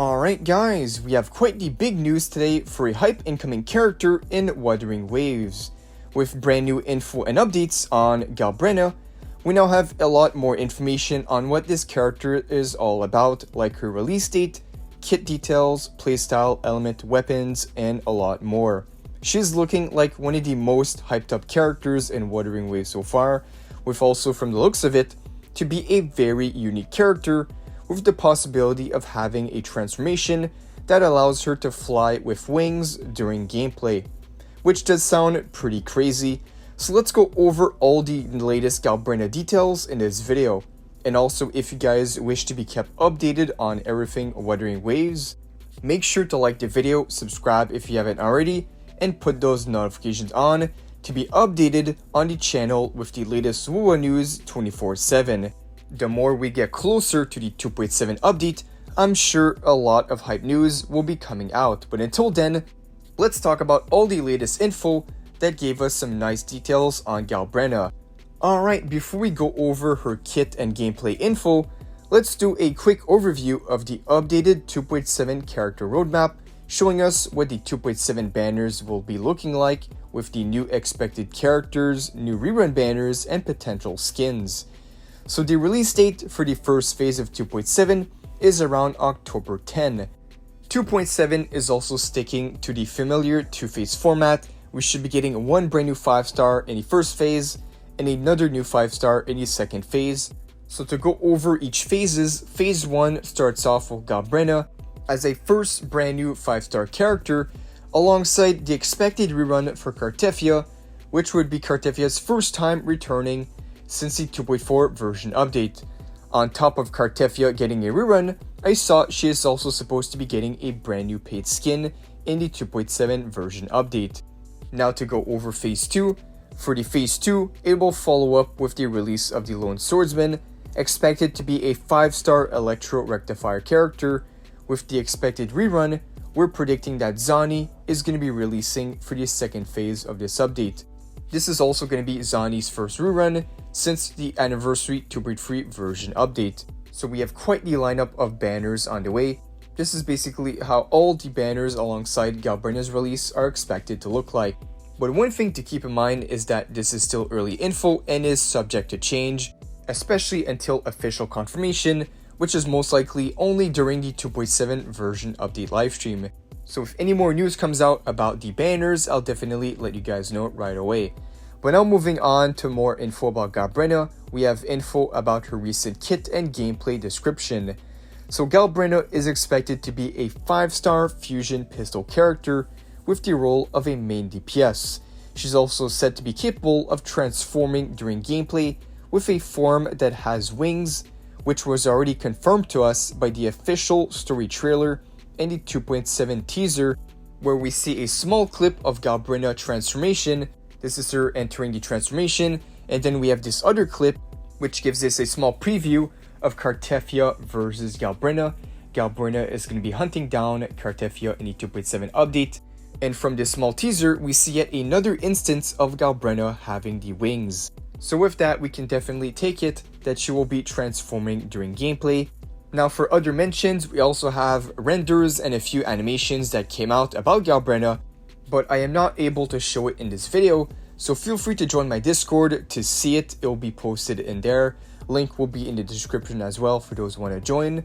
Alright guys, we have quite the big news today for a hype incoming character in Wuthering Waves. With brand new info and updates on Galbrena, we now have a lot more information on what this character is all about, like her release date, kit details, playstyle, element, weapons, and a lot more. She's looking like one of the most hyped up characters in Wuthering Waves so far, with also from the looks of it, to be a very unique character with the possibility of having a transformation that allows her to fly with wings during gameplay, which does sound pretty crazy. So let's go over all the latest Galbrena details in this video. And also, if you guys wish to be kept updated on everything Wuthering Waves, make sure to like the video, subscribe if you haven't already, and put those notifications on to be updated on the channel with the latest WUWA news 24/7. The more we get closer to the 2.7 update, I'm sure a lot of hype news will be coming out. But until then, let's talk about all the latest info that gave us some nice details on Galbrena. Alright, before we go over her kit and gameplay info, let's do a quick overview of the updated 2.7 character roadmap, showing us what the 2.7 banners will be looking like with the new expected characters, new rerun banners, and potential skins. So the release date for the first phase of 2.7 is around October 10. 2.7 is also sticking to the familiar two-phase format. We should be getting one brand new 5-star in the first phase and another new 5-star in the second phase. So to go over each phases, phase 1 starts off with Galbrena as a first brand new 5-star character alongside the expected rerun for Kartefia, which would be Kartefia's first time returning since the 2.4 version update. On top of Kartefia getting a rerun, I saw she is also supposed to be getting a brand new paid skin in the 2.7 version update. Now to go over phase 2. For the phase 2, it will follow up with the release of the Lone Swordsman, expected to be a 5-star Electro Rectifier character. With the expected rerun, we're predicting that Zani is going to be releasing for the second phase of this update. This is also going to be Zani's first rerun since the Anniversary 2.3 version update. So we have quite the lineup of banners on the way. This is basically how all the banners alongside Galbrena's release are expected to look like. But one thing to keep in mind is that this is still early info and is subject to change, especially until official confirmation, which is most likely only during the 2.7 version update livestream. So if any more news comes out about the banners, I'll definitely let you guys know right away. But now moving on to more info about Galbrena, we have info about her recent kit and gameplay description. So Galbrena is expected to be a 5-star fusion pistol character with the role of a main DPS. She's also said to be capable of transforming during gameplay with a form that has wings, which was already confirmed to us by the official story trailer and the 2.7 teaser, where we see a small clip of Galbrena transformation. This is her entering the transformation, and then we have this other clip which gives us a small preview of Kartefia versus Galbrena. Galbrena is going to be hunting down Kartefia in the 2.7 update, and from this small teaser we see yet another instance of Galbrena having the wings. So with that, we can definitely take it that she will be transforming during gameplay. Now for other mentions, we also have renders and a few animations that came out about Galbrena, but I am not able to show it in this video, so feel free to join my Discord to see it. It will be posted in there. Link will be in the description as well for those who want to join.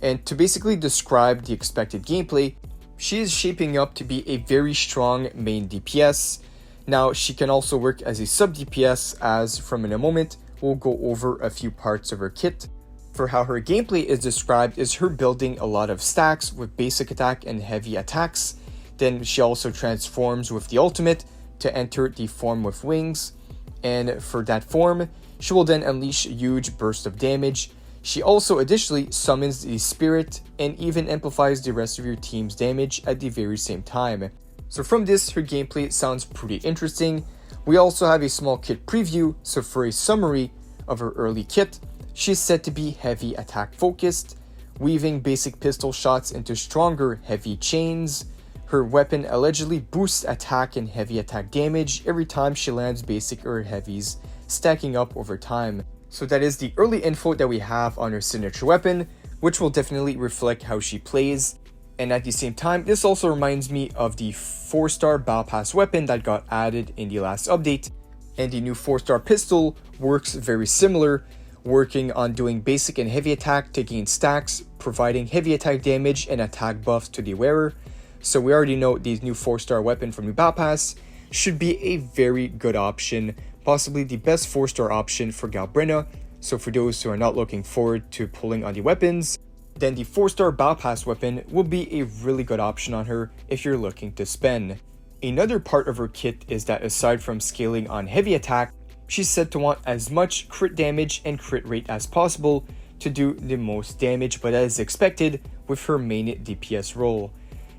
And to basically describe the expected gameplay, she is shaping up to be a very strong main DPS. Now she can also work as a sub DPS, as from in a moment we'll go over a few parts of her kit. For how her gameplay is described is her building a lot of stacks with basic attack and heavy attacks. Then she also transforms with the ultimate to enter the form with wings, and for that form she will then unleash a huge burst of damage. She also additionally summons the spirit and even amplifies the rest of your team's damage at the very same time. So from this, her gameplay sounds pretty interesting. We also have a small kit preview, so for a summary of her early kit, she's said to be heavy attack focused, weaving basic pistol shots into stronger heavy chains. Her weapon allegedly boosts attack and heavy attack damage every time she lands basic or heavies, stacking up over time. So that is the early info that we have on her signature weapon. which will definitely reflect how she plays. And at the same time, this also reminds me of the 4-star Battle Pass weapon that got added in the last update. And the new 4-star pistol works very similar, working on doing basic and heavy attack to gain stacks, providing heavy attack damage and attack buffs to the wearer. So we already know the new 4-star weapon from the Battle Pass should be a very good option, possibly the best 4-star option for Galbrena. So for those who are not looking forward to pulling on the weapons, then the 4-star Battle Pass weapon will be a really good option on her if you're looking to spend. Another part of her kit is that aside from scaling on heavy attack, she's said to want as much crit damage and crit rate as possible to do the most damage, but as expected with her main DPS role.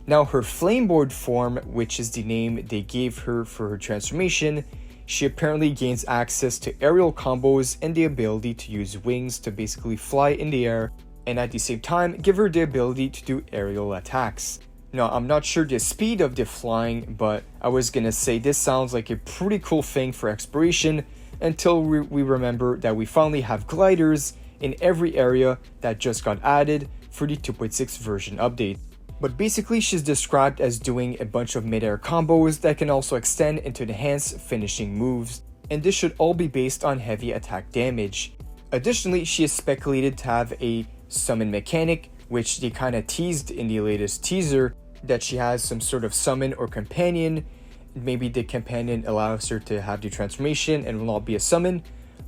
Now her Flameboard form, which is the name they gave her for her transformation, she apparently gains access to aerial combos and the ability to use wings to basically fly in the air, and at the same time give her the ability to do aerial attacks. Now I'm not sure the speed of the flying, but I was gonna say this sounds like a pretty cool thing for exploration until we remember that we finally have gliders in every area that just got added for the 2.6 version update. But basically she's described as doing a bunch of mid-air combos that can also extend into enhanced finishing moves, and this should all be based on heavy attack damage. Additionally, she is speculated to have a summon mechanic, which they kinda teased in the latest teaser, that she has some sort of summon or companion. Maybe the companion allows her to have the transformation and will not be a summon,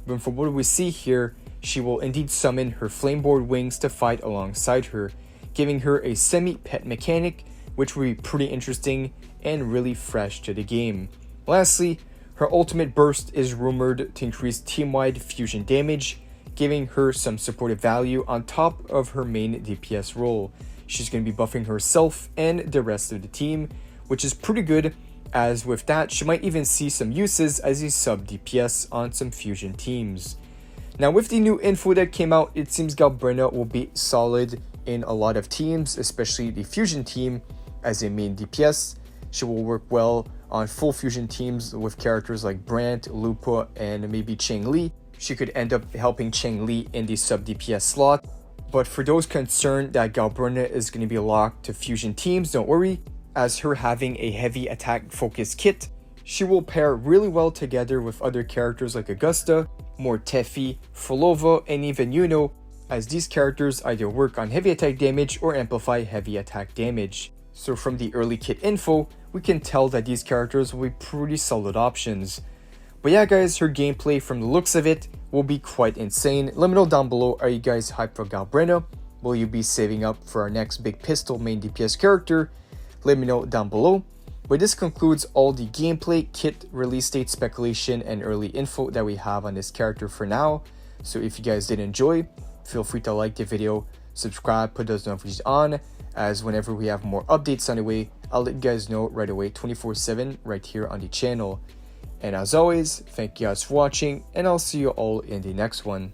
but from what we see here, she will indeed summon her Flameboard wings to fight alongside her, giving her a semi-pet mechanic, which will be pretty interesting and really fresh to the game. Lastly, her ultimate burst is rumored to increase team-wide fusion damage, giving her some supportive value on top of her main DPS role. She's going to be buffing herself and the rest of the team, which is pretty good, as with that she might even see some uses as a sub DPS on some fusion teams. Now with the new info that came out, it seems Galbrena will be solid in a lot of teams, especially the fusion team as a main DPS. She will work well on full fusion teams with characters like Brant, Lupa, and maybe Cheng Li. She could end up helping Cheng Li in the sub DPS slot. But for those concerned that Galbrena is going to be locked to fusion teams, don't worry, as her having a heavy attack focused kit, she will pair really well together with other characters like Augusta, Mortefi, Folova, and even Yuno, as these characters either work on heavy attack damage or amplify heavy attack damage. So from the early kit info, we can tell that these characters will be pretty solid options. But yeah guys, her gameplay from the looks of it will be quite insane. Let me know down below, are you guys hyped for Galbrena? Will you be saving up for our next big pistol main DPS character? Let me know down below. But this concludes all the gameplay, kit, release date speculation, and early info that we have on this character for now. So if you guys did enjoy, feel free to like the video, subscribe, put those notifications on, as whenever we have more updates on the way, I'll let you guys know right away 24/7 right here on the channel. And as always, thank you guys for watching, and I'll see you all in the next one.